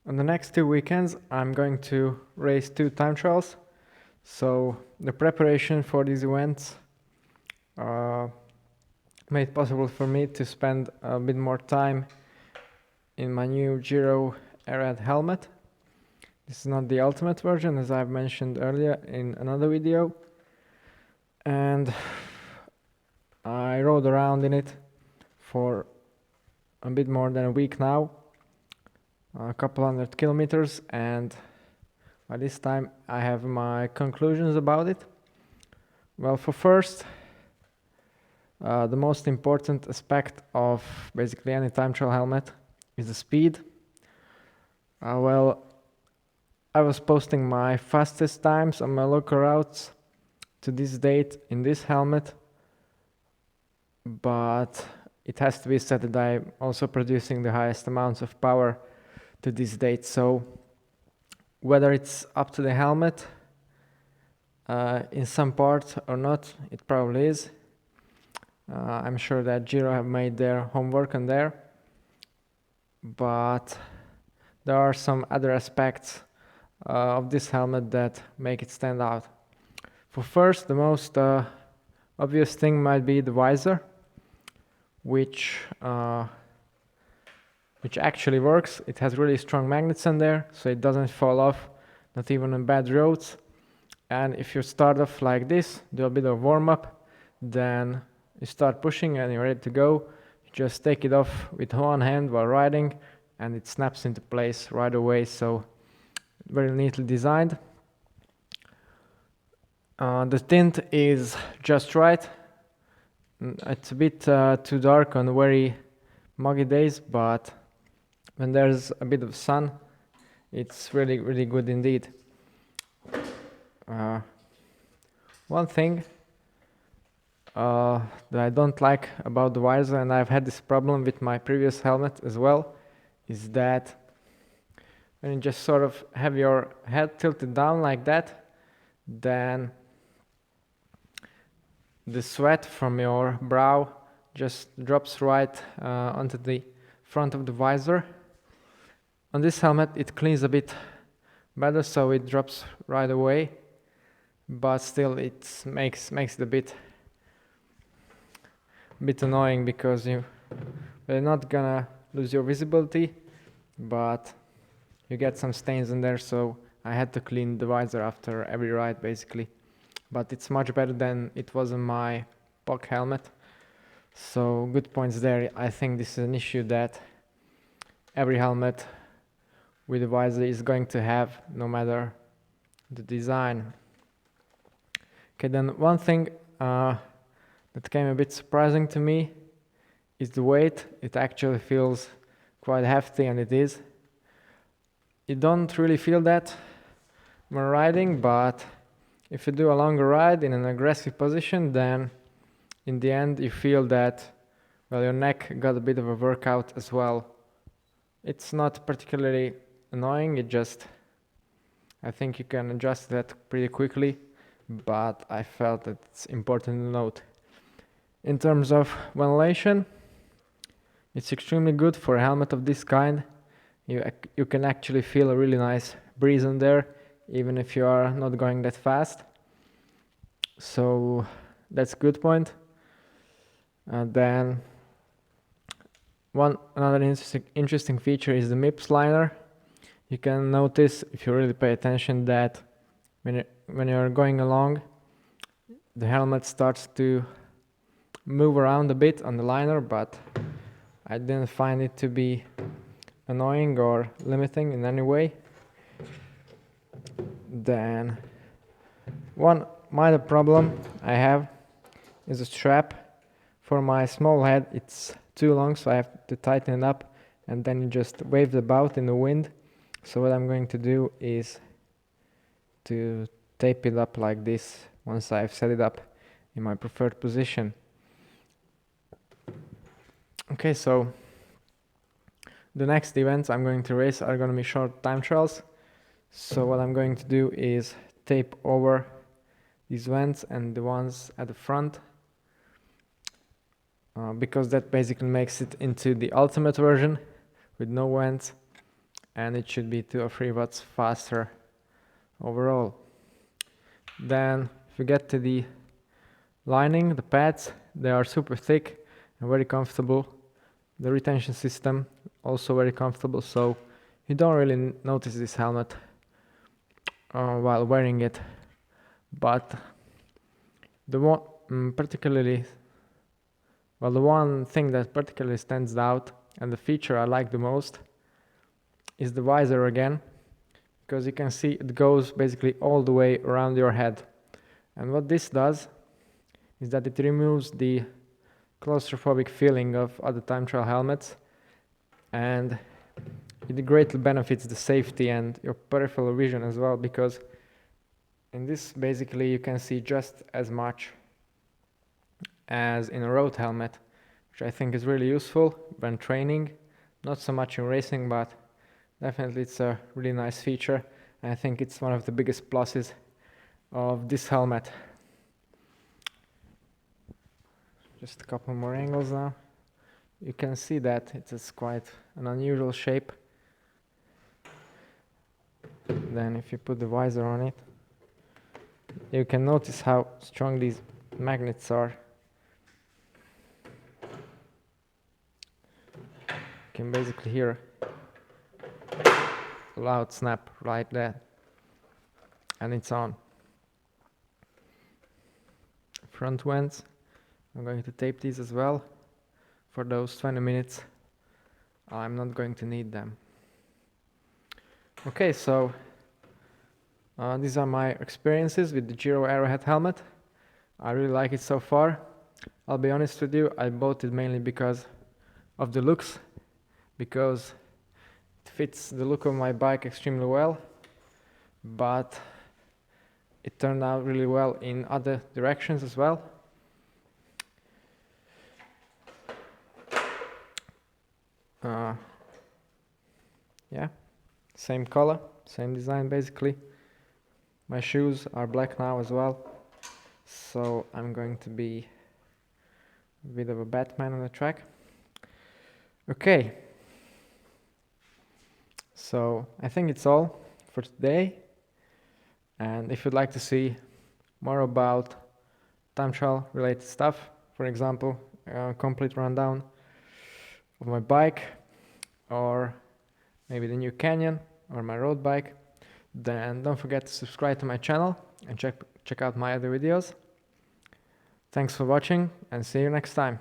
On the next 2 weekends, I'm going to race 2 time trials. So the preparation for these events made it possible for me to spend a bit more time in my new Giro Aerohead helmet. This is not the ultimate version, as I've mentioned earlier in another video. And I rode around in it for a bit more than a week now, a couple 100 kilometers, and by this time I have my conclusions about it. Well, for first, the most important aspect of basically any time trial helmet is the speed. Well, I was posting my fastest times on my local routes to this date in this helmet, but it has to be said that I'm also producing the highest amounts of power to this date. So whether it's up to the helmet in some part or not, it probably is. I'm sure that Giro have made their homework on there, but there are some other aspects of this helmet that make it stand out. For first, the most obvious thing might be the visor, which actually works. It has really strong magnets in there, so it doesn't fall off, not even on bad roads. And if you start off like this, do a bit of warm-up, then you start pushing and you're ready to go. You just take it off with one hand while riding, and it snaps into place right away, so very neatly designed. The tint is just right. It's a bit too dark on very muggy days, but when there's a bit of sun, it's really, really good indeed. One thing that I don't like about the visor, and I've had this problem with my previous helmet as well, is that when you just sort of have your head tilted down like that, then the sweat from your brow just drops right onto the front of the visor. On this helmet it cleans a bit better, so it drops right away, but still it makes it a bit annoying, because you're not gonna lose your visibility, but you get some stains in there, so I had to clean the visor after every ride basically. But it's much better than it was on my POC helmet, so good points there. I think this is an issue that every helmet with a visor is going to have, no matter the design. Okay, then one thing that came a bit surprising to me is the weight. It actually feels quite hefty, and it is. You don't really feel that when riding, but if you do a longer ride in an aggressive position, then in the end you feel that, well, your neck got a bit of a workout as well. It's not particularly annoying, I think you can adjust that pretty quickly, but I felt that it's important to note. In terms of ventilation, it's extremely good for a helmet of this kind. You can actually feel a really nice breeze in there, even if you are not going that fast. So that's a good point. And then another interesting feature is the MIPS liner. You can notice, if you really pay attention, that when you're going along, the helmet starts to move around a bit on the liner, but I didn't find it to be annoying or limiting in any way. Then one minor problem I have is a strap. For my small head it's too long, so I have to tighten it up, and then it just waves about in the wind. So what I'm going to do is to tape it up like this once I've set it up in my preferred position. Okay, so the next events I'm going to race are going to be short time trials. So what I'm going to do is tape over these vents and the ones at the front, because that basically makes it into the ultimate version with no vents, and it should be 2 or 3 watts faster overall. Then if you get to the lining, the pads, they are super thick and very comfortable. The retention system also very comfortable, so you don't really notice this helmet while wearing it. But the one the one thing that particularly stands out and the feature I like the most is the visor again, because you can see it goes basically all the way around your head. And what this does is that it removes the claustrophobic feeling of other time trial helmets, and it greatly benefits the safety and your peripheral vision as well, because in this basically you can see just as much as in a road helmet, which I think is really useful when training, not so much in racing, but definitely it's a really nice feature. And I think it's one of the biggest pluses of this helmet. Just a couple more angles now. You can see that it is quite an unusual shape. Then if you put the visor on it, you can notice how strong these magnets are. You can basically hear a loud snap right there, and it's on. Front vents, I'm going to tape these as well. For those 20 minutes, I'm not going to need them. Okay, so these are my experiences with the Giro Aerohead helmet. I really like it so far. I'll be honest with you, I bought it mainly because of the looks, because it fits the look of my bike extremely well, but it turned out really well in other directions as well. Yeah, same color, same design basically. My shoes are black now as well, so I'm going to be a bit of a Batman on the track. Okay, so I think it's all for today, and if you'd like to see more about time trial related stuff, for example, a complete rundown of my bike, or maybe the new Canyon or my road bike, then don't forget to subscribe to my channel and check out my other videos. Thanks for watching, and see you next time.